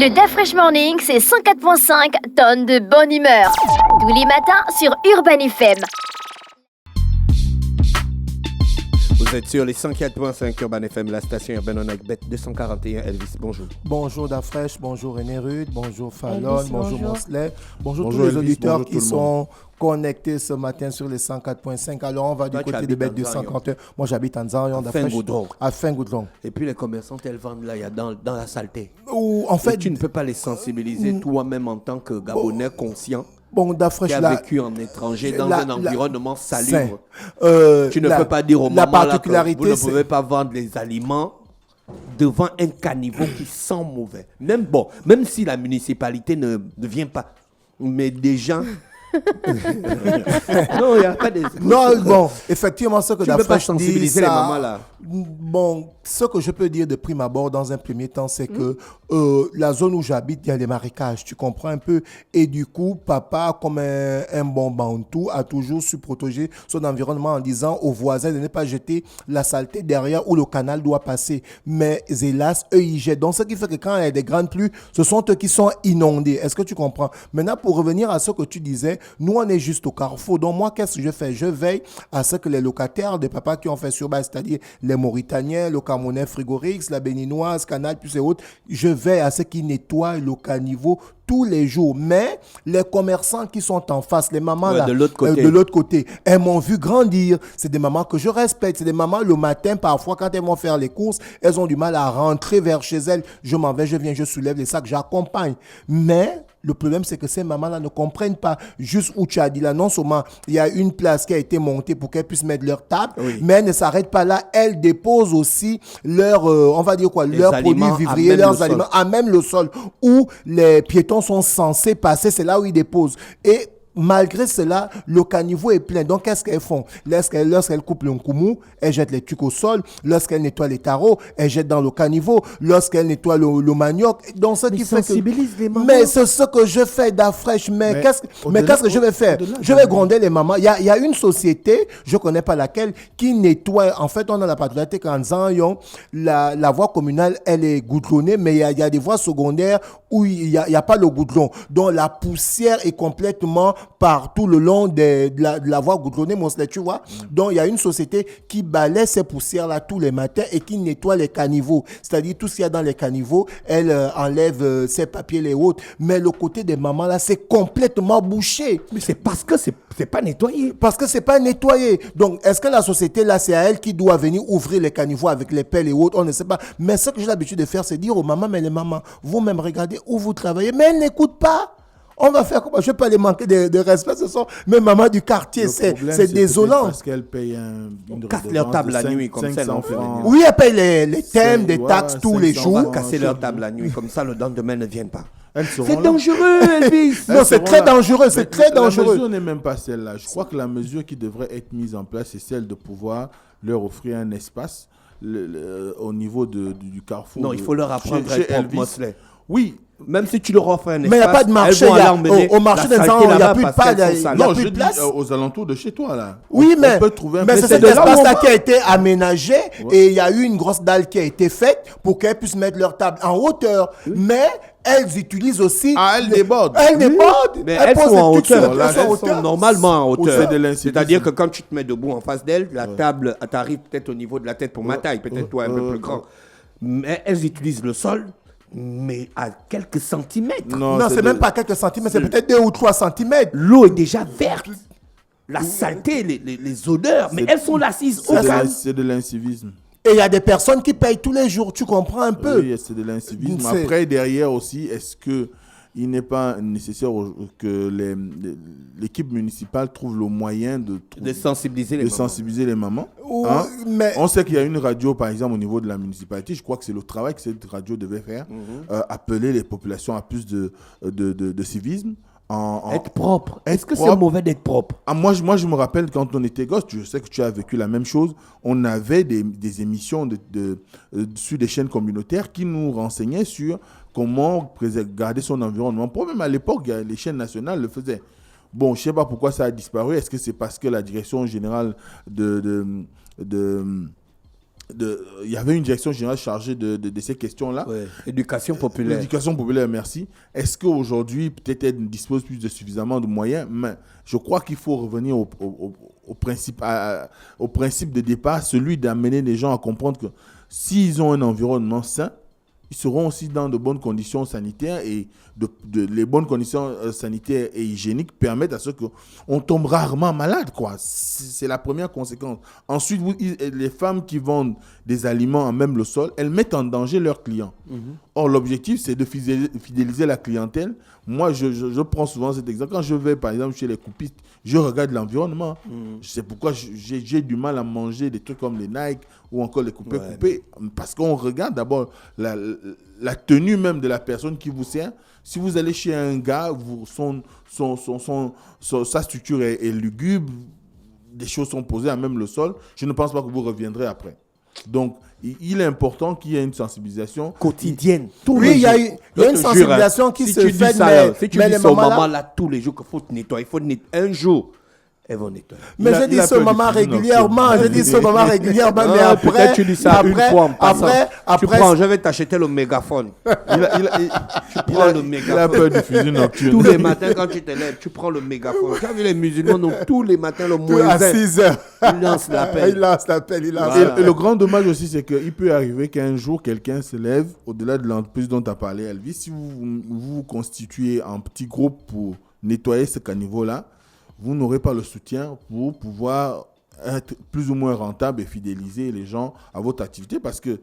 Le DaFresh Morning, c'est 104.5 tonnes de bonne humeur. Tous les matins sur Urban FM. Vous êtes sur les 104.5 Urban FM, la station Urban on avec Bête 241. Elvis, bonjour. Bonjour DaFresh, bonjour René Rude, bonjour Fallon, Elvis, bonjour bonjour. Mosley, bonjour tous Elvis, les auditeurs bonjour qui tout le sont connectés ce matin sur les 104.5. Alors on va du Toi, tu côté de habites Bête en 241. Moi j'habite en Zarion DaFresh. À Fingoudron. Et puis les commerçants, elles vendent là, il y a dans la saleté. Ou en fait, Et tu ne peux pas les sensibiliser toi-même en tant que Gabonais conscient bon DaFresh qui a là. vécu en étranger dans un environnement salubre. Tu ne la- peux pas dire aux la mamans là que particularité, vous ne c'est- pouvez pas vendre les aliments devant un caniveau qui sent mauvais. Même si la municipalité ne vient pas, mais des gens... non, il n'y a pas des... Non, bon, effectivement, ce que Tu ne peux pas DaFresh dit, sensibiliser les mamans là. Bon, ce que je peux dire de prime abord dans un premier temps, c'est que la zone où j'habite, il y a les marécages, tu comprends un peu. Et du coup, papa, comme un bon bantou, a toujours su protéger son environnement en disant aux voisins de ne pas jeter la saleté derrière où le canal doit passer. Mais hélas, eux, ils jettent. Donc, ce qui fait que quand il y a des grandes pluies, ce sont eux qui sont inondés. Est-ce que tu comprends? Maintenant, pour revenir à ce que tu disais, nous, on est juste au carrefour. Donc, moi, qu'est-ce que je fais? Je veille à ce que les locataires des papas qui ont fait sur base, c'est-à-dire les Mauritaniens, le Camerounais Frigorix, la Béninoise, Canal, plus et autres, je veille à ce qu'ils nettoient le caniveau tous les jours. Mais les commerçants qui sont en face, les mamans là, de l'autre côté, elles m'ont vu grandir. C'est des mamans que je respecte. C'est des mamans, le matin, parfois, quand elles vont faire les courses, elles ont du mal à rentrer vers chez elles. Je m'en vais, je viens, je soulève les sacs, j'accompagne. Mais le problème, c'est que ces mamans-là ne comprennent pas juste où tu as dit là. Non seulement il y a une place qui a été montée pour qu'elles puissent mettre leur table, mais elles ne s'arrêtent pas là. Elles déposent aussi leurs, on va dire quoi, leurs produits vivriers, leurs aliments à même le sol où les piétons sont censés passer. C'est là où ils déposent. Et malgré cela, le caniveau est plein. Donc, qu'est-ce qu'elles font? Lorsqu'elles coupent le nkoumou, elles jettent les trucs au sol. Lorsqu'elles nettoient les tarots, elles jettent dans le caniveau. Lorsqu'elles nettoient le manioc. Donc, ce qui fait que... les mamans. Mais c'est ce que je fais DaFresh. Mais qu'est-ce que je vais faire? Je vais gronder les mamans. Il y a une société, je ne connais pas laquelle, qui nettoie. En fait, on a la particularité qu'en Zanyon, la voie communale, elle est goudronnée, mais il y a des voies secondaires où il n'y a pas le goudron. Donc, la poussière est complètement partout le long de la voie goudronnée, tu vois. Donc, il y a une société qui balaie ces poussières-là tous les matins et qui nettoie les caniveaux. C'est-à-dire, tout ce qu'il y a dans les caniveaux, elle enlève ses papiers, les autres. Mais le côté des mamans, là, c'est complètement bouché. Mais c'est parce que c'est pas nettoyé. Parce que c'est pas nettoyé. Donc, est-ce que la société, là, c'est à elle qui doit venir ouvrir les caniveaux avec les pelles et autres? On ne sait pas. Mais ce que j'ai l'habitude de faire, c'est dire aux mamans, mais les mamans, vous-même regardez où vous travaillez. Mais elles n'écoutent pas. On va faire comment? Je ne vais pas les manquer de respect. Ce sont mes mamans du quartier. C'est désolant. Parce qu'elles payent une Casse leur table la nuit, comme ça, non, francs. Oui, elles payent les thèmes, des taxes tous les 500 jours. francs. Casser leur table la nuit, comme ça, le lendemain ne viennent pas. Elles seront C'est là. dangereux, Elvis. Non, c'est très dangereux. C'est très La dangereux. mesure n'est même pas celle-là. Je crois que la mesure qui devrait être mise en place, c'est celle de pouvoir leur offrir un espace au niveau du carrefour. Non, il faut leur apprendre à chez être propre, Elvis. Mosley. Oui. Même si tu leur offres un espace, Mais il n'y a pas de marché. elles vont aller emmener Au marché la des saleté gens, il n'y a là-bas plus de parce qu'elles pas. sont sales. Non, plus je de dis place. aux alentours de chez toi, là. Oui, On mais peut trouver un c'est peu cet de là où espace-là on qui a été aménagé et il y a eu une grosse dalle qui a été faite pour qu'elles puissent mettre leur table en hauteur. Mais elles utilisent aussi... Ah, elles débordent. Elles débordent. Mais elles posent sont en des trucs sur hauteur. le- Là, elles sont en elles sont hauteur. normalement en hauteur. C'est de l'incivisme. C'est-à-dire que quand tu te mets debout en face d'elle, la table t'arrive peut-être au niveau de la tête pour ma taille, peut-être toi un peu plus grand. Mais elles utilisent le sol, mais à quelques centimètres. Non, c'est même pas quelques centimètres, c'est peut-être 2 ou 3 centimètres. L'eau est déjà verte. La saleté, les odeurs, mais elles sont assises au calme. C'est de l'incivisme. Et il y a des personnes qui payent tous les jours, tu comprends un peu. Oui, c'est de l'incivisme. C'est- Après, derrière aussi, est-ce que il n'est pas nécessaire que l'équipe municipale trouve le moyen De sensibiliser les mamans. sensibiliser les mamans? Oui, Hein? mais- On sait qu'il y a une radio, par exemple, au niveau de la municipalité. Je crois que c'est le travail que cette radio devait faire. Appeler les populations à plus de civisme. Être propre. Est-ce que c'est propre. mauvais d'être propre? Ah, moi, je me rappelle quand on était gosse, je sais que tu as vécu la même chose. On avait des émissions sur des chaînes communautaires qui nous renseignaient sur comment garder son environnement. Pour même à l'époque, les chaînes nationales le faisaient. Bon, je ne sais pas pourquoi ça a disparu. Est-ce que c'est parce que la direction générale il y avait une direction générale chargée de ces questions-là. Ouais. Éducation populaire. L'éducation populaire, merci. Est-ce qu'aujourd'hui, peut-être elle dispose plus de suffisamment de moyens, mais je crois qu'il faut revenir au principe de départ, celui d'amener les gens à comprendre que s'ils ont un environnement sain, ils seront aussi dans de bonnes conditions sanitaires et les bonnes conditions sanitaires et hygiéniques permettent à ce qu'on tombe rarement malade, quoi. C'est la première conséquence. Ensuite, les femmes qui vendent des aliments à même le sol, elles mettent en danger leurs clients. Or, l'objectif, c'est de fidéliser la clientèle. Moi, je prends souvent cet exemple. Quand je vais, par exemple, chez les coupistes, je regarde l'environnement. C'est pourquoi j'ai du mal à manger des trucs comme les Nike ou encore les coupés. Parce qu'on regarde d'abord la tenue même de la personne qui vous sert. Si vous allez chez un gars, sa structure est lugubre, des choses sont posées à même le sol, je ne pense pas que vous reviendrez après. Donc, il est important qu'il y ait une sensibilisation quotidienne. Oui, il y a une sensibilisation qui se fait, si tu dis ça aux mamans là, tous les jours qu'il faut nettoyer, il faut nettoyer un jour. Elles vont nettoyer. Mais je dis ce maman régulièrement, mais après... Peut-être tu dis ça une fois en passant. Tu prends, je vais t'acheter le mégaphone. Tu prends le mégaphone. Il a peur du fusil nocturne. Tous les matins, quand tu te lèves, tu prends le mégaphone. Tu as vu les musulmans, donc tous les matins, le moins à 6 heures. Ils lancent l'appel. Et le grand dommage aussi, c'est qu'il peut arriver qu'un jour, quelqu'un se lève, au-delà de l'entreprise dont tu as parlé, Elvis, si vous vous constituez en petit groupe pour nettoyer ce caniveau-là, vous n'aurez pas le soutien pour pouvoir être plus ou moins rentable et fidéliser les gens à votre activité. Parce que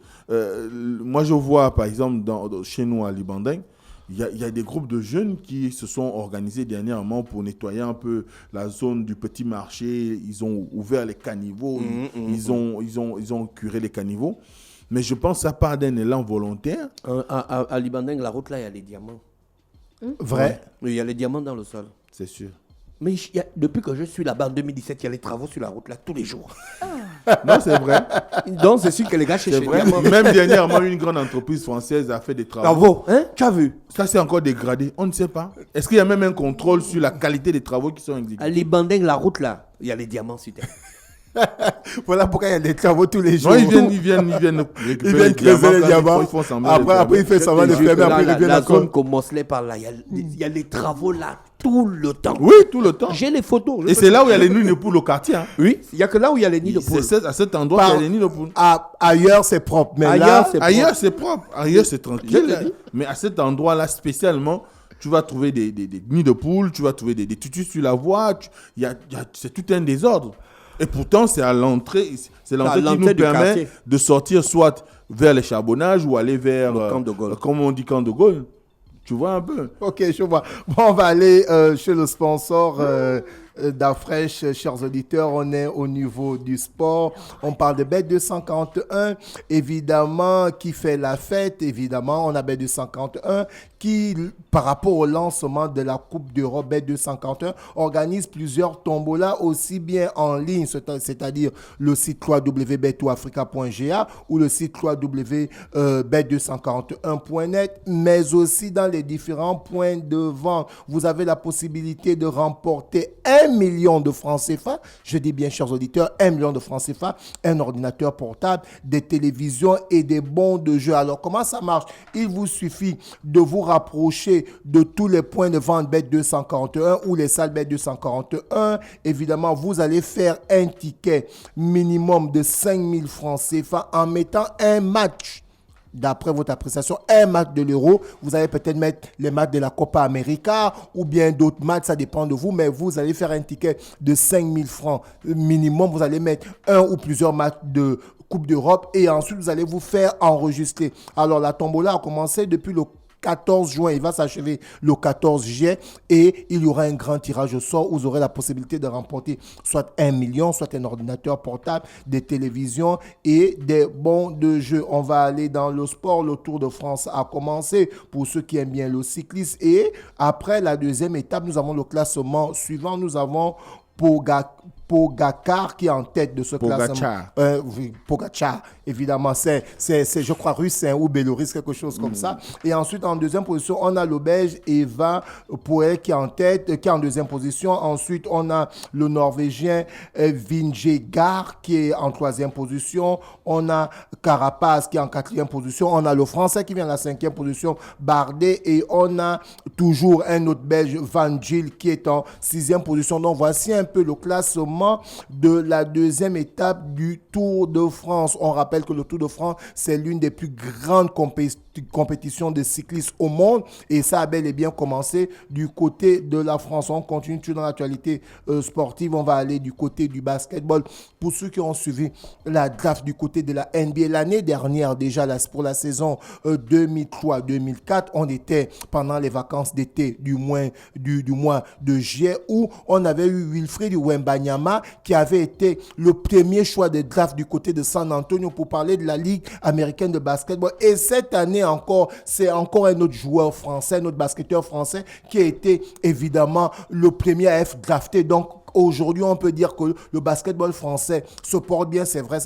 moi, je vois, par exemple, chez nous à Libandeng, il y a des groupes de jeunes qui se sont organisés dernièrement pour nettoyer un peu la zone du petit marché. Ils ont ouvert les caniveaux, ils ont curé les caniveaux. Mais je pense que ça part d'un élan volontaire. À Libandeng, la route là, il y a les diamants. Vrai? Oui, il y a les diamants dans le sol. C'est sûr. Mais depuis que je suis là-bas en 2017, il y a les travaux sur la route là tous les jours. Non, c'est vrai. Donc c'est sûr que les gars cherchent C'est vrai. Même dernièrement, une grande entreprise française a fait des travaux. Bravo, hein? Tu as vu? Ça, c'est encore dégradé. On ne sait pas. Est-ce qu'il y a même un contrôle sur la qualité des travaux qui sont exécutés? À Libandeng, la route là, il y a les diamants sur terre. Voilà pourquoi il y a des travaux tous les jours. Non, ils viennent récupérer creuser les diamants. Après, il fait semblant de fermer. Après, il revient la encore. zone qu'on Mosley par là, il y a les travaux là tout le temps. Oui, tout le temps. J'ai les photos. Et c'est là où il y a les nids de poules au quartier. Hein. Oui, il n'y a que là où il y a les nids de poules. C'est à cet endroit qu'il y a les nids de poules. Ailleurs, c'est propre. Mais ailleurs, c'est propre. Ailleurs, c'est tranquille. Mais à cet endroit-là, spécialement, tu vas trouver des nids de poules, tu vas trouver des tutus sur la voie. C'est tout un désordre. Et pourtant, c'est à l'entrée. C'est l'entrée qui nous permet de sortir soit vers les charbonnages ou aller vers le camp de Gaulle. Comme on dit, camp de Gaulle. Tu vois un peu. Ok, je vois. Bon, on va aller chez le sponsor d'Afresh, chers auditeurs. On est au niveau du sport. On parle de Bet251, évidemment, qui fait la fête. Évidemment, on a Bet251 qui, par rapport au lancement de la Coupe d'Europe, Bet251 organise plusieurs tombolas, aussi bien en ligne, c'est-à-dire le site www.bet2africa.ga ou le site www.bet251.net, mais aussi dans les différents points de vente. Vous avez la possibilité de remporter 1 million de francs CFA, je dis bien, chers auditeurs, 1 million de francs CFA, un ordinateur portable, des télévisions et des bons de jeu. Alors, comment ça marche? Il vous suffit de vous rapprocher de tous les points de vente Bet241 ou les salles Bet241. Évidemment, vous allez faire un ticket minimum de 5 000 francs CFA en mettant un match. D'après votre appréciation, un match de l'Euro, vous allez peut-être mettre les matchs de la Copa América ou bien d'autres matchs, ça dépend de vous, mais vous allez faire un ticket de 5 000 francs minimum. Vous allez mettre un ou plusieurs matchs de Coupe d'Europe et ensuite vous allez vous faire enregistrer. Alors la tombola a commencé depuis le 14 juin, il va s'achever le 14 juillet et il y aura un grand tirage au sort où vous aurez la possibilité de remporter soit 1 million, soit un ordinateur portable, des télévisions et des bons de jeu. On va aller dans le sport. Le Tour de France a commencé pour ceux qui aiment bien le cyclisme et après la deuxième étape, nous avons le classement suivant. Nous avons Pogacar qui est en tête de ce Pogacar. classement. Oui, Pogacar, évidemment, c'est, je crois, russe ou bélorusse, quelque chose comme ça. Et ensuite, en deuxième position, on a le Belge Eva Poel qui est en tête, qui est en deuxième position. Ensuite, on a le Norvégien Vingegaard qui est en troisième position. On a Carapaz qui est en quatrième position. On a le Français qui vient à la cinquième position, Bardet. Et on a toujours un autre Belge, Van Gil, qui est en sixième position. Donc, voici un peu le classement de la deuxième étape du Tour de France. On rappelle que le Tour de France, c'est l'une des plus grandes compétitions de cyclisme au monde et ça a bel et bien commencé du côté de la France. On continue toujours dans l'actualité sportive. On va aller du côté du basketball. Pour ceux qui ont suivi la draft du côté de la NBA, l'année dernière déjà pour la saison 2003-2004, on était pendant les vacances d'été du mois de juillet où on avait eu Wilfried Wembanyama qui avait été le premier choix de draft du côté de San Antonio pour parler de la Ligue américaine de basketball. Et cette année encore, c'est encore un autre joueur français, un autre basketteur français qui a été évidemment le premier à être drafté. Donc, aujourd'hui, on peut dire que le basketball français se porte bien. C'est vrai,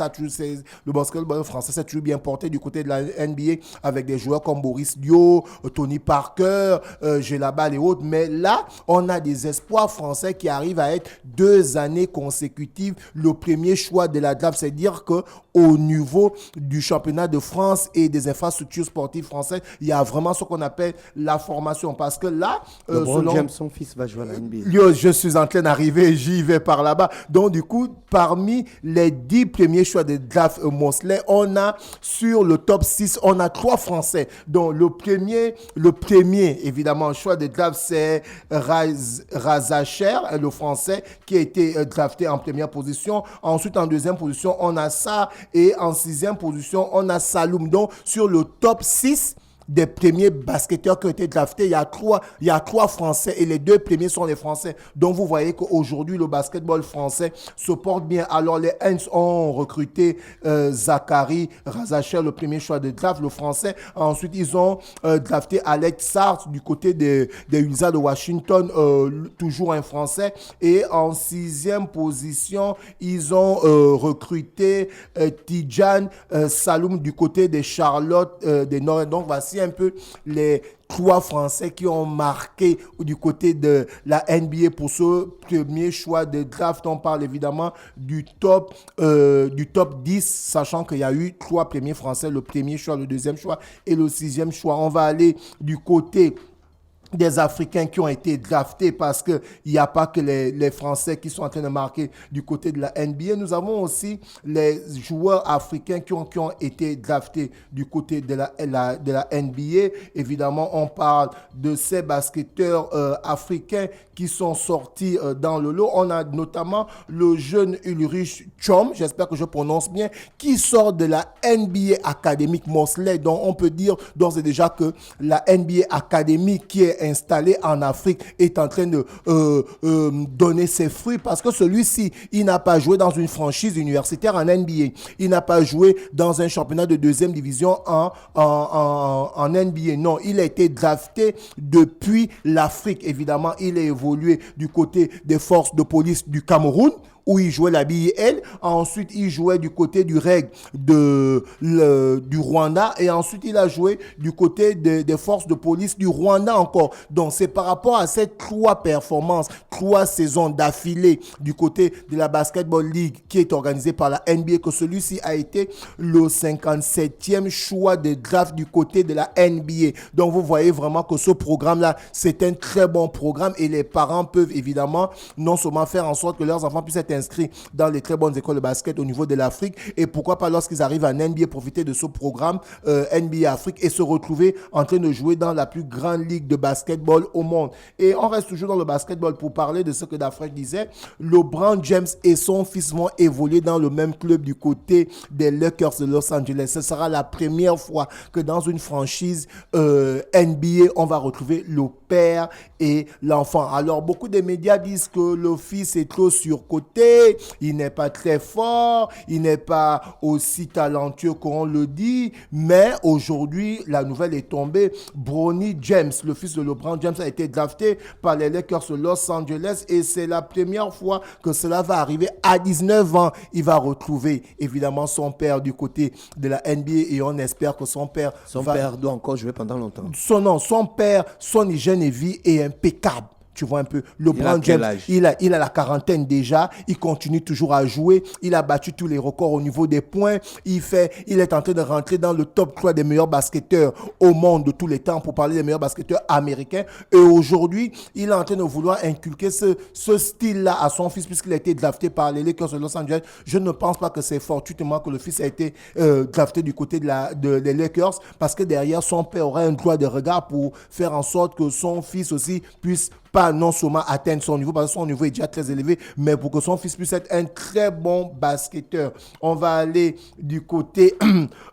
le basketball français s'est toujours bien porté du côté de la NBA avec des joueurs comme Boris Dio, Tony Parker, Gelabal et autres. Mais là, on a des espoirs français qui arrivent à être 2 années consécutives le premier choix de la draft. C'est-à-dire qu'au niveau du championnat de France et des infrastructures sportives françaises, il y a vraiment ce qu'on appelle la formation. Parce que là, LeBron James, son fils, va jouer à la NBA. Je suis en train d'arriver, j'y vais par là-bas. Donc, du coup, parmi les 10 premiers choix de draft Mosley, on a sur le top 6, on a 3 Français. Donc, le premier évidemment, choix de draft, c'est Razacher, le Français, qui a été drafté en première position. Ensuite, en deuxième position, on a ça. Et en sixième position, on a Saloum. Donc, sur le top 6, des premiers basketteurs qui ont été draftés, il y a trois Français et les 2 premiers sont les Français. Donc vous voyez qu'aujourd'hui le basketball français se porte bien. Alors les Hens ont recruté Zachary Razacher, le premier choix de draft, le Français. Ensuite ils ont drafté Alex Sartre du côté des Wizards de Washington, toujours un Français. Et en sixième position, ils ont recruté Tidjane Saloum du côté des Charlotte des Nord. Donc voici un peu les 3 Français qui ont marqué du côté de la NBA pour ce premier choix de draft. On parle évidemment du top 10, sachant qu'il y a eu 3 premiers Français, le premier choix, le deuxième choix et le 6e choix. On va aller du côté des Africains qui ont été draftés parce qu'il n'y a pas que les Français qui sont en train de marquer du côté de la NBA. Nous avons aussi les joueurs africains qui ont été draftés du côté de la NBA. Évidemment, on parle de ces basketteurs africains qui sont sortis dans le lot. On a notamment le jeune Ulrich Chom, j'espère que je prononce bien, qui sort de la NBA Académique Mosley. Donc, on peut dire d'ores et déjà que la NBA Académique qui est installé en Afrique est en train de donner ses fruits parce que celui-ci, il n'a pas joué dans une franchise universitaire en NBA. Il n'a pas joué dans un championnat de 2e division en NBA. Non, il a été drafté depuis l'Afrique. Évidemment, il a évolué du côté des forces de police du Cameroun, où il jouait la BIL. Ensuite, il jouait du côté du REG du Rwanda. Et ensuite, il a joué du côté des forces de police du Rwanda encore. Donc, c'est par rapport à ces 3 performances, 3 saisons d'affilée du côté de la Basketball League qui est organisée par la NBA que celui-ci a été le 57e choix de draft du côté de la NBA. Donc, vous voyez vraiment que ce programme-là, c'est un très bon programme et les parents peuvent évidemment non seulement faire en sorte que leurs enfants puissent être inscrits dans les très bonnes écoles de basket au niveau de l'Afrique et pourquoi pas lorsqu'ils arrivent en NBA profiter de ce programme NBA Afrique et se retrouver en train de jouer dans la plus grande ligue de basketball au monde. Et on reste toujours dans le basketball pour parler de ce que Dafresh disait. LeBron James et son fils vont évoluer dans le même club du côté des Lakers de Los Angeles. Ce sera la première fois que dans une franchise NBA, on va retrouver le père et l'enfant. Alors beaucoup de médias disent que le fils est trop surcoté qualité, il n'est pas très fort, il n'est pas aussi talentueux qu'on le dit, mais aujourd'hui, la nouvelle est tombée. Bronny James, le fils de LeBron James, a été drafté par les Lakers de Los Angeles et c'est la première fois que cela va arriver. À 19 ans, il va retrouver évidemment son père du côté de la NBA et on espère que son père doit encore jouer pendant longtemps. Son père, son hygiène de vie est impeccable. Tu vois un peu, LeBron James, il a la quarantaine déjà, il continue toujours à jouer, il a battu tous les records au niveau des points, il est en train de rentrer dans le top 3 des meilleurs basketteurs au monde de tous les temps pour parler des meilleurs basketteurs américains. Et aujourd'hui, il est en train de vouloir inculquer ce style-là à son fils puisqu'il a été drafté par les Lakers de Los Angeles. Je ne pense pas que c'est fortuitement que le fils a été drafté du côté des Lakers parce que derrière, son père aura un droit de regard pour faire en sorte que son fils aussi puisse pas non seulement atteindre son niveau, parce que son niveau est déjà très élevé, mais pour que son fils puisse être un très bon basketteur. On va aller du côté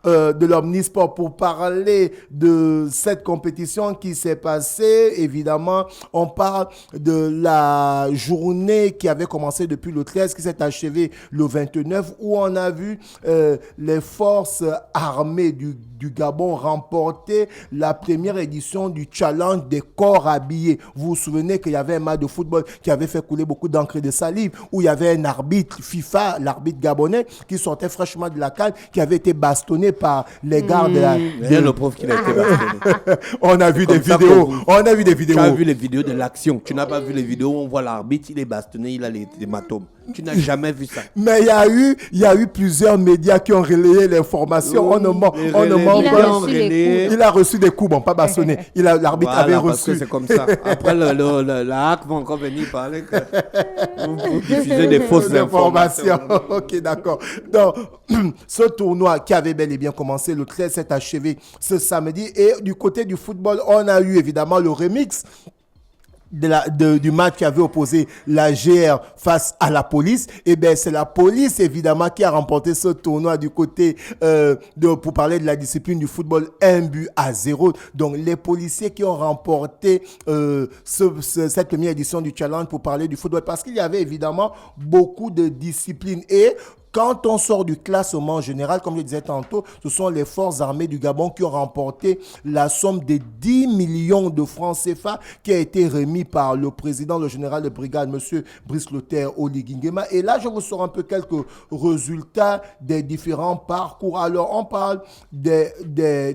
de l'Omnisport pour parler de cette compétition qui s'est passée. Évidemment, on parle de la journée qui avait commencé depuis le 13, qui s'est achevée le 29, où on a vu les forces armées du Gabon remporter la première édition du challenge des corps habillés. Vous vous souvenez qu'il y avait un match de football qui avait fait couler beaucoup d'encre et de salive, où il y avait un arbitre FIFA, l'arbitre gabonais, qui sortait fraîchement de la canne, qui avait été bastonné par les gardes de la... Bien le pauvre qu'il a été bastonné. On a vu des vidéos. Tu as vu les vidéos de l'action. Tu n'as pas vu les vidéos où on voit l'arbitre, il est bastonné, il a les hématomes. Tu n'as jamais vu ça. Mais il y a eu plusieurs médias qui ont relayé l'information. On ne ment pas. Il a reçu des coups, bon, pas bastonné. L'arbitre avait reçu. Parce que c'est comme ça. Après, la HAC va encore venir parler que vous diffusez des fausses informations. Ok, d'accord. Donc, ce tournoi qui avait bel et bien commencé le 13 s'est achevé ce samedi. Et du côté du football, on a eu évidemment le remix du match qui avait opposé la GR face à la police. Et bien c'est la police évidemment qui a remporté ce tournoi du côté pour parler de la discipline du football, 1-0. Donc les policiers qui ont remporté cette première édition du challenge pour parler du football, parce qu'il y avait évidemment beaucoup de disciplines. Et quand on sort du classement général, comme je disais tantôt, ce sont les forces armées du Gabon qui ont remporté la somme de 10 millions de francs CFA qui a été remis par le président, le général de brigade, M. Brice Lothaire Oligingema. Et là, je vous sors un peu quelques résultats des différents parcours. Alors, on parle des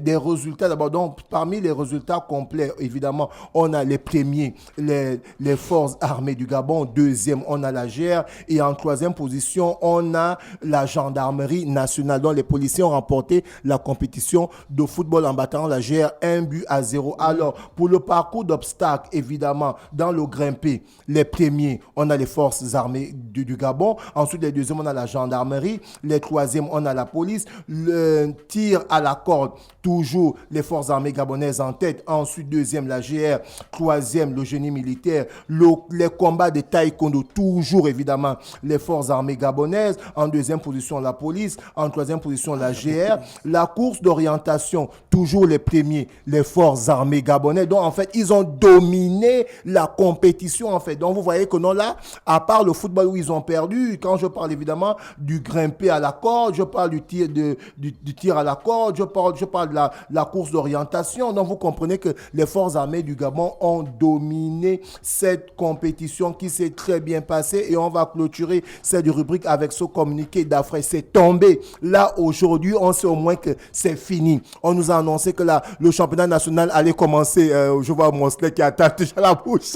résultats. D'abord, donc, parmi les résultats complets, évidemment, on a les premiers, les forces armées du Gabon. Deuxième, on a la GR. Et en troisième position, on a la gendarmerie nationale, dont les policiers ont remporté la compétition de football en battant la GR 1-0. Alors, pour le parcours d'obstacles, évidemment, dans le grimpé, les premiers, on a les forces armées du Gabon. Ensuite, les deuxièmes, on a la gendarmerie. Les troisièmes, on a la police. Le tir à la corde, toujours les forces armées gabonaises en tête. Ensuite, deuxième, la GR. Troisième, le génie militaire. Les combats de taekwondo, toujours, évidemment, les forces armées gabonaises. En deuxième position, la police. En troisième position, la GR. La course d'orientation, toujours les premiers, les forces armées gabonaises. Donc, en fait, ils ont dominé la compétition, en fait. Donc, vous voyez que non, là, à part le football où ils ont perdu, quand je parle évidemment du grimper à la corde, je parle du tir à la corde, je parle de la course d'orientation. Donc, vous comprenez que les forces armées du Gabon ont dominé cette compétition qui s'est très bien passée. Et on va clôturer cette rubrique avec ce communiqué d'Afrique. C'est tombé. Là, aujourd'hui, on sait au moins que c'est fini. On nous a annoncé que là, le championnat national allait commencer. Je vois Monsley qui attend déjà la bouche.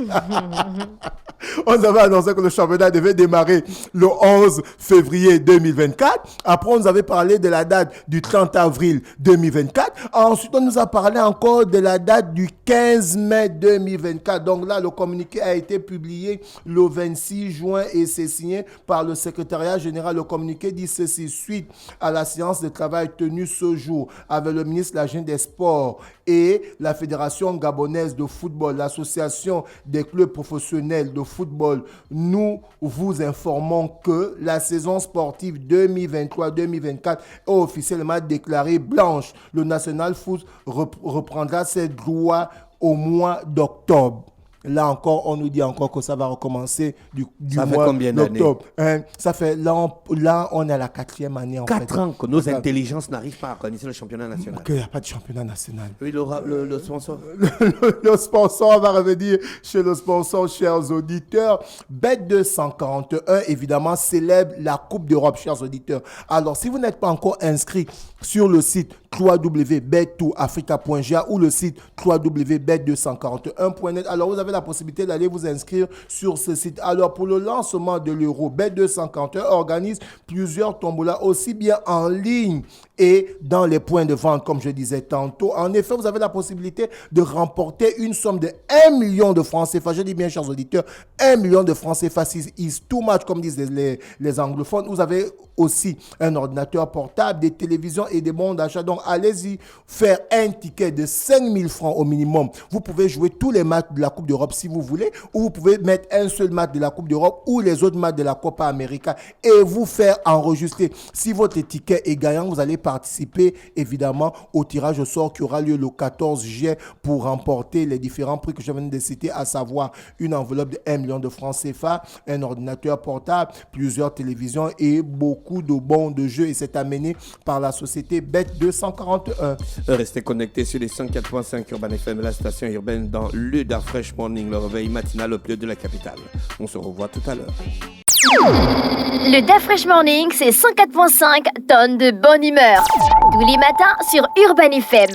On nous avait annoncé que le championnat devait démarrer le 11 février 2024. Après, on nous avait parlé de la date du 30 avril 2024. Ensuite, on nous a parlé encore de la date du 15 mai 2024. Donc là, le communiqué a été publié le 26 juin et c'est signé par le secrétariat général. Le communiqué dit ceci: suite à la séance de travail tenue ce jour avec le ministre de la Jeunesse des Sports et la Fédération gabonaise de football, l'association des clubs professionnels de football, nous vous informons que la saison sportive 2023-2024 est officiellement déclarée blanche. Le National Foot reprendra ses droits au mois d'octobre. Là encore, on nous dit encore que ça va recommencer du Ça fait mois combien d'années? d'octobre. Ça fait, là, on est à la 4e année en fait. 4 ans que nos intelligences n'arrivent pas à organiser le championnat national. Qu'il n'y a pas de championnat national. Oui, le sponsor. Le sponsor, on va revenir chez le sponsor, chers auditeurs. Bet241, évidemment, célèbre la Coupe d'Europe, chers auditeurs. Alors, si vous n'êtes pas encore inscrit sur le site www.bet2africa.ga ou le site www.bet241.net, alors vous avez la possibilité d'aller vous inscrire sur ce site. Alors, pour le lancement de l'euro, Bet241 organise plusieurs tombolas, aussi bien en ligne et dans les points de vente, comme je disais tantôt. En effet, vous avez la possibilité de remporter une somme de 1 million de francs CFA. Je dis bien, chers auditeurs, 1 million de francs CFA is too much, comme disent les anglophones. Vous avez aussi un ordinateur portable, des télévisions et des bons d'achat. Donc, allez-y faire un ticket de 5 000 francs au minimum. Vous pouvez jouer tous les matchs de la Coupe d'Europe si vous voulez, ou vous pouvez mettre un seul match de la Coupe d'Europe ou les autres matchs de la Copa América et vous faire enregistrer. Si votre ticket est gagnant, vous allez participer évidemment au tirage au sort qui aura lieu le 14 juillet pour remporter les différents prix que je viens de citer, à savoir une enveloppe de 1 million de francs CFA, un ordinateur portable, plusieurs télévisions et beaucoup de bons de jeux. Et c'est amené par la société Bet241. Restez connectés sur les 104.5 Urban FM, la station urbaine dans le Dark Fresh Morning, le réveil matinal au plus de la capitale. On se revoit tout à l'heure. Le Da Fresh Morning, c'est 104.5 tonnes de bonne humeur. Tous les matins sur Urban FM.